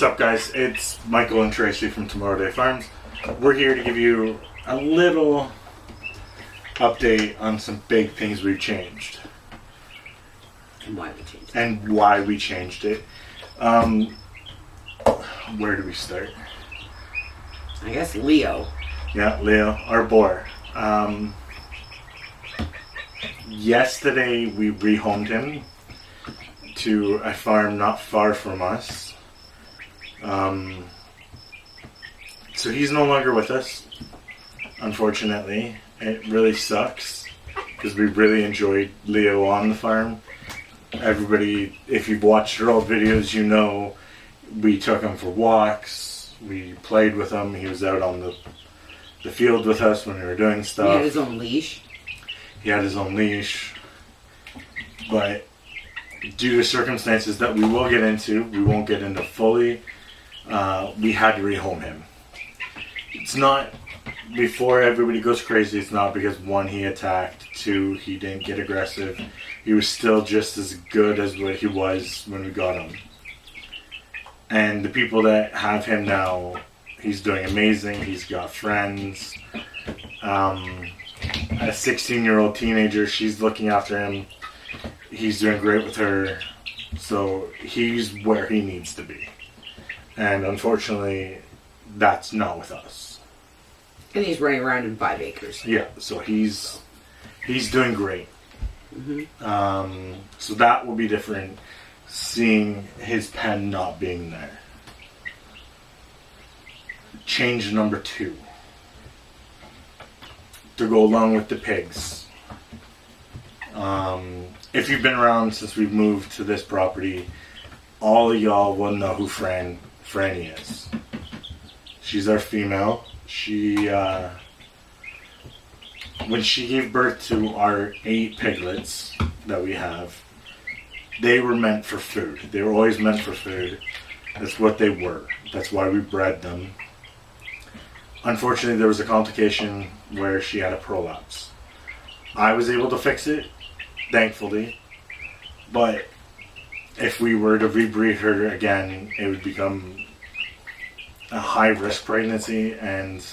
What's up, guys? It's Michael and Tracy from Tomorrowday Farms. We're here to give you a little update on some big things we've changed. And why we changed it. And why we changed it. Where do we start? I guess Leo. Yeah, Leo, our boar. Yesterday we rehomed him to a farm not far from us. So he's no longer with us, unfortunately. It really sucks because we really enjoyed Leo on the farm. Everybody, if you've watched our old videos, you know we took him for walks, we played with him, he was out on the field with us when we were doing stuff. He had his own leash. He had his own leash. But due to circumstances that we will get into, we won't get into fully, we had to rehome him. It's not, before everybody goes crazy, it's not because one, he attacked, two, he didn't get aggressive. He was still just as good as what he was when we got him. And the people that have him now, he's doing amazing. He's got friends. A 16-year-old teenager, she's looking after him. He's doing great with her. So he's where he needs to be. And unfortunately, that's not with us. And he's running around in 5 acres. Yeah, so he's doing great. Mm-hmm. So that will be different, seeing his pen not being there. Change number 2. To go along with the pigs. If you've been around since we've moved to this property, all of y'all will know who Franny is. She's our female. She, when she gave birth to our 8 piglets that we have, they were meant for food. They were always meant for food. That's what they were. That's why we bred them. Unfortunately, there was a complication where she had a prolapse. I was able to fix it, thankfully, but if we were to rebreed her again, it would become a high-risk pregnancy, and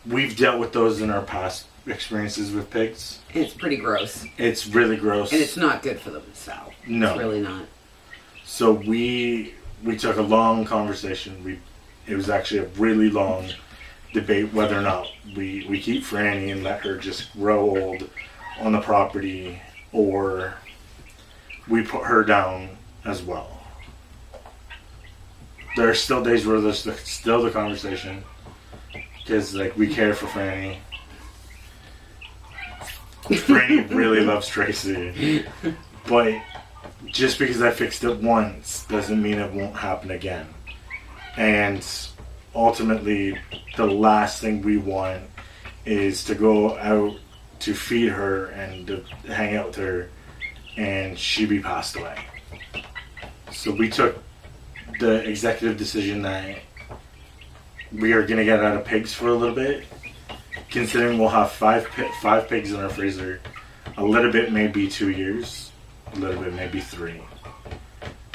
we've dealt with those in our past experiences with pigs. It's pretty gross. It's really gross. And it's not good for them to sow. No. It's really not. So we took a long conversation. It was actually a really long debate whether or not we keep Franny and let her just grow old on the property, or we put her down as well. There are still days where there's still the conversation, because like we care for Franny. Franny really loves Tracy, but just because I fixed it once doesn't mean it won't happen again. And ultimately, the last thing we want is to go out to feed her and to hang out with her and she be passed away. So we took the executive decision that we are going to get out of pigs for a little bit, considering we'll have five pigs in our freezer. A little bit may be 2 years, a little bit may be 3.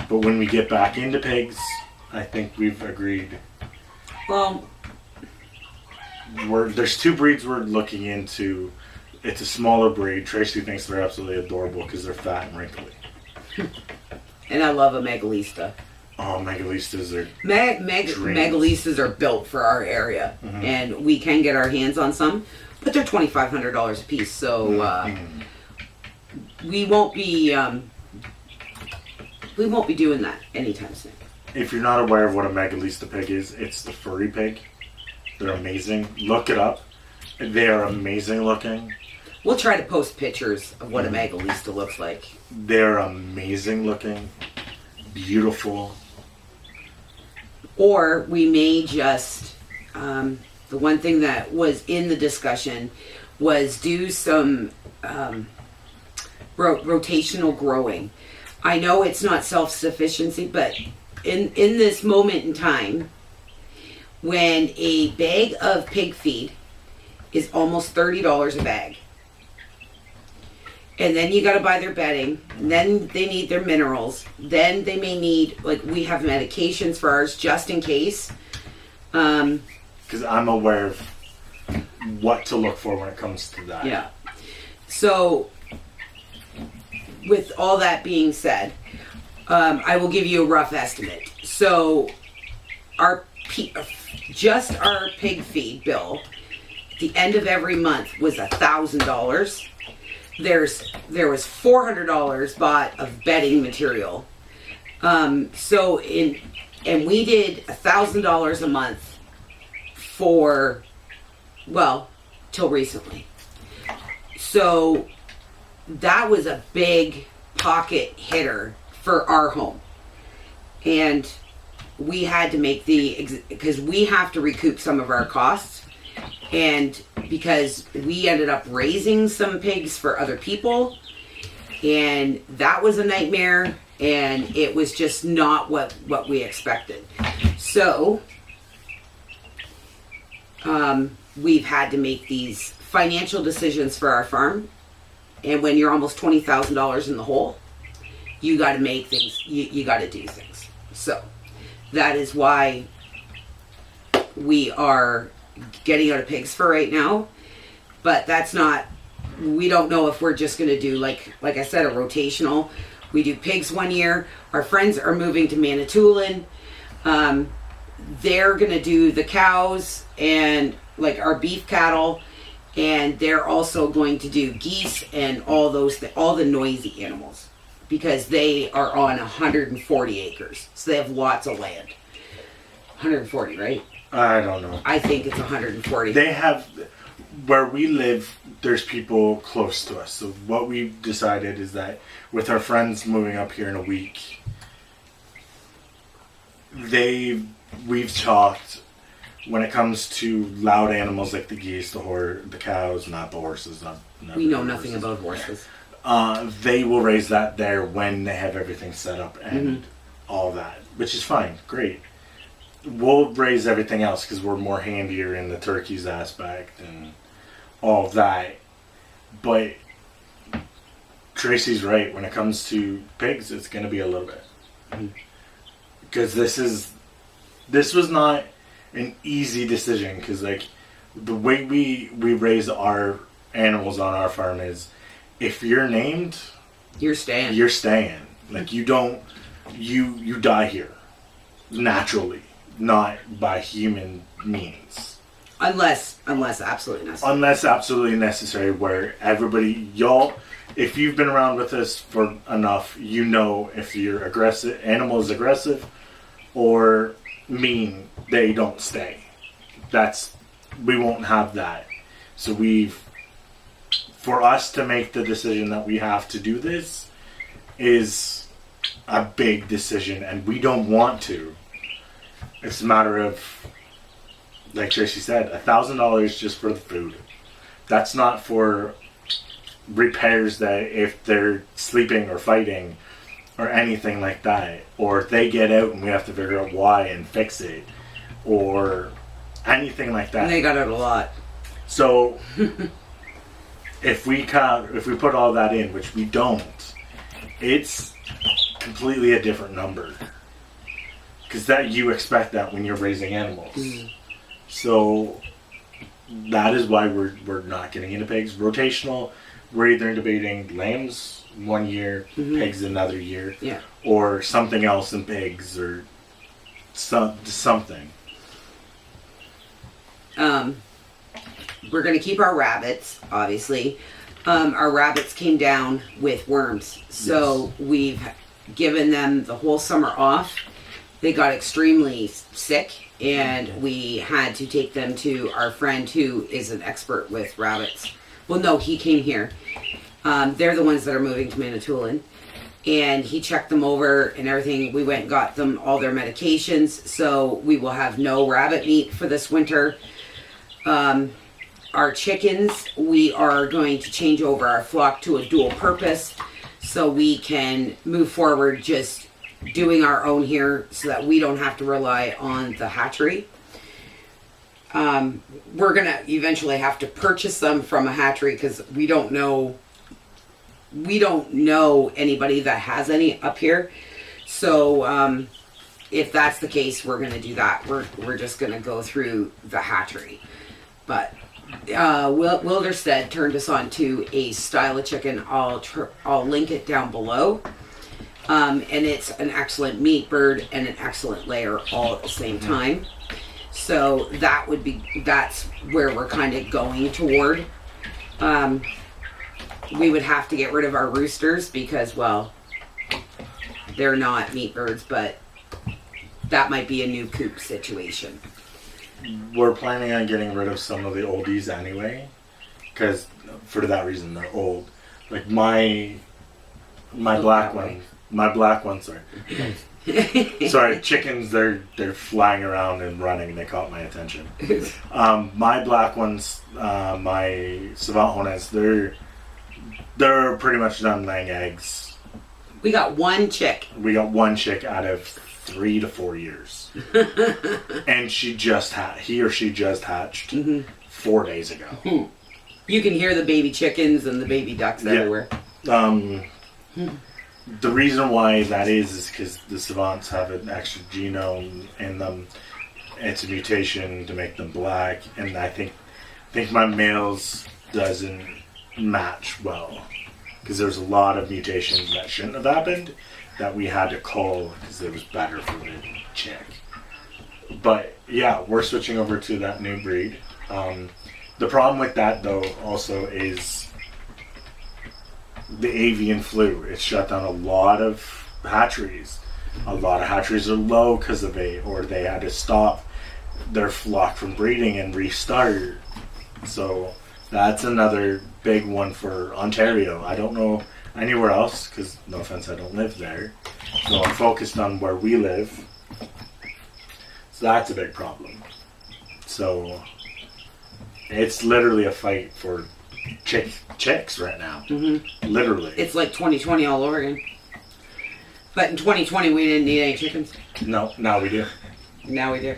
But when we get back into pigs, I think we've agreed. Well, there's 2 breeds we're looking into. It's a smaller breed. Tracy thinks they're absolutely adorable because they're fat and wrinkly. And I love a Megalista. Oh, Megalistas are Megalistas are built for our area, and we can get our hands on some, but they're $2,500 a piece. So we won't be doing that anytime soon. If you're not aware of what a Megalista pig is, it's the furry pig. They're amazing. Look it up. They are amazing looking. We'll try to post pictures of what a Megalista looks like. They're amazing looking, beautiful. Or we may just, the one thing that was in the discussion was do some rotational growing. I know it's not self-sufficiency, but in this moment in time, when a bag of pig feed is almost $30 a bag, And then you got to buy their bedding. And then they need their minerals. Then they may need, like, we have medications for ours just in case. Because I'm aware of what to look for when it comes to that. Yeah. So, with all that being said, I will give you a rough estimate. So, just our pig feed bill, the end of every month was $1,000. There was $400 bought of bedding material. And we did $1,000 a month for, well, till recently. So that was a big pocket hitter for our home. And we had to make because we have to recoup some of our costs. And because we ended up raising some pigs for other people, and that was a nightmare, and it was just not what we expected. So we've had to make these financial decisions for our farm, and when you're almost $20,000 in the hole, you got to make things, you got to do things. So that is why we are getting out of pigs for right now. But that's not, we don't know if we're just going to do, like I said, a rotational. We do pigs one year. Our friends are moving to Manitoulin. They're going to do the cows and like our beef cattle, and they're also going to do geese and all the noisy animals, because they are on 140 acres. So they have lots of land. 140, right? I don't know. I think it's 140. They have, where we live, there's people close to us. So what we've decided is that with our friends moving up here in a week, we've talked when it comes to loud animals like the geese, the cows, not the horses. We know nothing about horses. They will raise that there when they have everything set up and all that, which is fine, great. We'll raise everything else because we're more handier in the turkeys aspect and all of that. But Tracy's right. When it comes to pigs, it's going to be a little bit. Because this was not an easy decision. Because like the way we raise our animals on our farm is, if you're named, you're staying. You're staying. Like you die here naturally. Not by human means. Unless absolutely necessary. Unless absolutely necessary, where everybody, if you've been around with us for enough, you know if your animal is aggressive or mean, they don't stay. We won't have that. So for us to make the decision that we have to do this is a big decision, and we don't want to. It's a matter of, like Tracy said, $1,000 just for the food. That's not for repairs that if they're sleeping or fighting or anything like that. Or if they get out and we have to figure out why and fix it. Or anything like that. And they got out a lot. So, if we put all that in, which we don't, it's completely a different number. Because you expect that when you're raising animals. So that is why we're not getting into pigs. Rotational, we're either debating lambs 1 year, pigs another year, or something else in pigs, or something. We're going to keep our rabbits, obviously. Our rabbits came down with worms, so we've given them the whole summer off. They got extremely sick, and we had to take them to our friend who is an expert with rabbits. Well, no, he came here. They're the ones that are moving to Manitoulin. And he checked them over and everything. We went and got them all their medications. So we will have no rabbit meat for this winter. Our chickens, we are going to change over our flock to a dual purpose, so we can move forward just doing our own here, so that we don't have to rely on the hatchery. We're going to eventually have to purchase them from a hatchery, because we don't know we don't know anybody that has any up here. So if that's the case, we're going to do that. We're just going to go through the hatchery. But Wilderstead turned us on to a style of chicken. I'll link it down below. And it's an excellent meat bird and an excellent layer all at the same time. So that's where we're kind of going toward. We would have to get rid of our roosters because, well, they're not meat birds, but that might be a new coop situation. We're planning on getting rid of some of the oldies anyway, because for that reason they're old. Like my black one, sorry, chickens, they're flying around and running. They caught my attention. My black ones, my Savant Hornets, they're pretty much done laying eggs. We got one chick. Out of 3 to 4 years, and he or she just hatched 4 days ago. You can hear the baby chickens and the baby ducks everywhere. The reason why that is because the Savants have an extra genome in them. It's a mutation to make them black, and I think my males doesn't match well because there's a lot of mutations that shouldn't have happened that we had to cull because it was better for the chick. But yeah, we're switching over to that new breed. The problem with that though also is the avian flu. It shut down a lot of hatcheries. A lot of hatcheries are low because of it, or they had to stop their flock from breeding and restart. So that's another big one for Ontario. I don't know anywhere else because, no offense, I don't live there. So I'm focused on where we live. So that's a big problem. So it's literally a fight for chicks right now. Literally. It's like 2020 all over again. But in 2020 we didn't need any chickens. No, now we do. Now we do.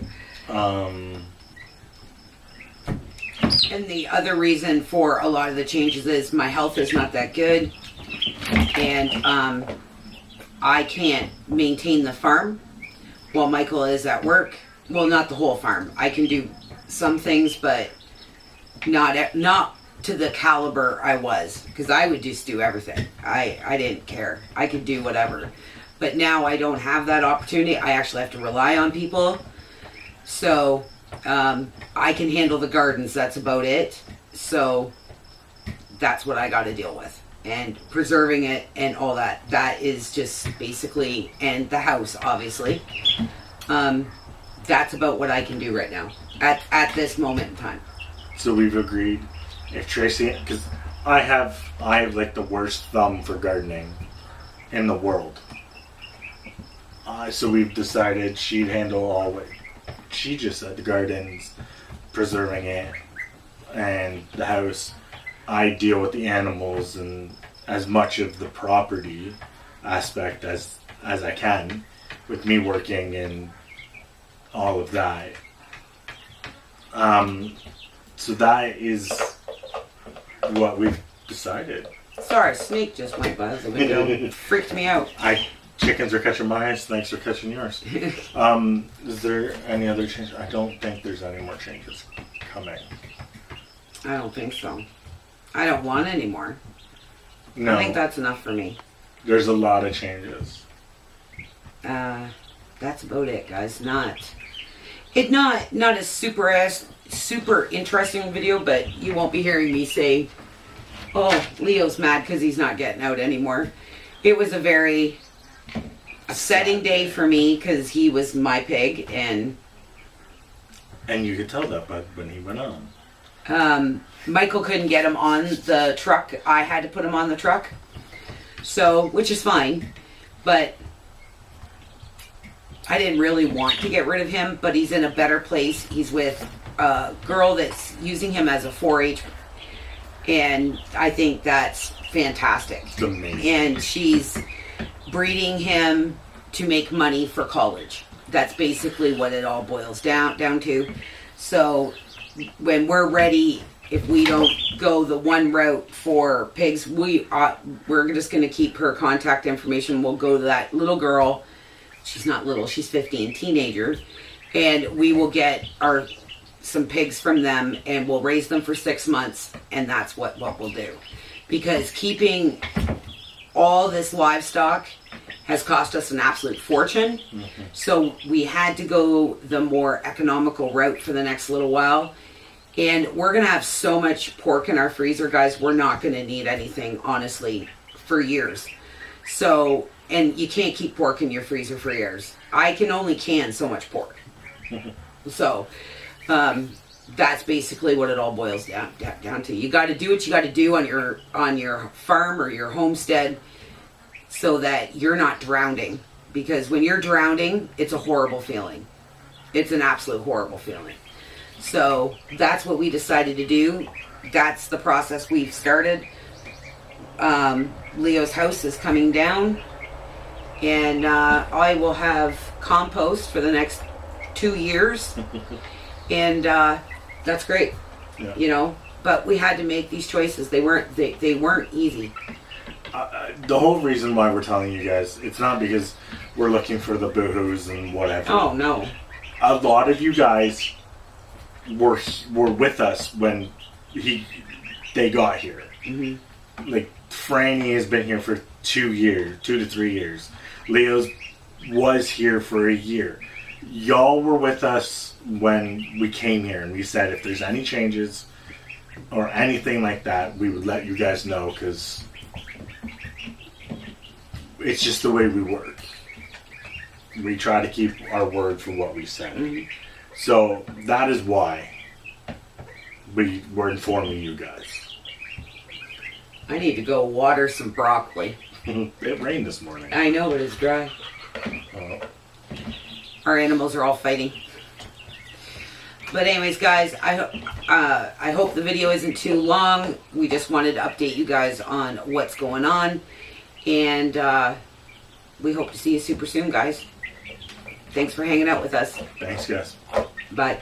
And the other reason for a lot of the changes is my health is not that good. And I can't maintain the farm while Michael is at work. Well, not the whole farm. I can do some things, but not to the caliber I was, because I would just do everything. I didn't care. I could do whatever. But now I don't have that opportunity. I actually have to rely on people. So I can handle the gardens. That's about it. So that's what I got to deal with. And preserving it and all that. That is just basically, and the house, obviously. That's about what I can do right now. At this moment in time. So we've agreed. If Tracy, because I have like the worst thumb for gardening in the world. So we've decided she'd handle all what she just said, the gardens, preserving it, and the house. I deal with the animals and as much of the property aspect as I can, with me working and all of that. So that is what we've decided. Sorry, a snake just went by the window. It freaked me out. Chickens are catching my eyes, snakes are catching yours. Is there any other change? I don't think there's any more changes coming. I don't think so. I don't want any more. No. I think that's enough for me. There's a lot of changes. That's about it, guys. Not a super interesting video, but you won't be hearing me say, "Oh, Leo's mad because he's not getting out anymore." It was a very upsetting day for me because he was my pig, and you could tell that by when he went on. Michael couldn't get him on the truck. I had to put him on the truck, so which is fine, but I didn't really want to get rid of him. But he's in a better place. He's with a girl that's using him as a 4-H, and I think that's fantastic. It's amazing. And she's breeding him to make money for college. That's basically what it all boils down to. So when we're ready if we don't go the one route for pigs, we're just going to keep her contact information. We'll go to that little girl. She's not little, she's 15, teenager, and we will get some pigs from them, and we'll raise them for 6 months, and that's what we'll do. Because keeping all this livestock has cost us an absolute fortune. Mm-hmm. So we had to go the more economical route for the next little while. And we're going to have so much pork in our freezer, guys, we're not going to need anything, honestly, for years. So, and you can't keep pork in your freezer for years. I can only can so much pork. So, that's basically what it all boils down to. You got to do what you got to do on your farm or your homestead so that you're not drowning. Because when you're drowning, it's a horrible feeling. It's an absolute horrible feeling. So that's what we decided to do. That's the process we've started. Leo's house is coming down, and I will have compost for the next 2 years, and that's great. Yeah. You know, but we had to make these choices. They weren't easy. The whole reason why we're telling you guys, it's not because we're looking for the boohoos and whatever. Oh no. A lot of you guys were with us when they got here. Mm-hmm. Like Franny has been here for 2 to 3 years. Leo's was here for a year. Y'all were with us when we came here, and we said if there's any changes or anything like that, we would let you guys know, because it's just the way we work. We try to keep our word for what we said. Mm-hmm. So that is why we're informing you guys. I need to go water some broccoli. It rained this morning. I know, but it's dry. Our animals are all fighting. But anyways, guys, I hope the video isn't too long. We just wanted to update you guys on what's going on. And we hope to see you super soon, guys. Thanks for hanging out with us. Thanks, guys. Bye.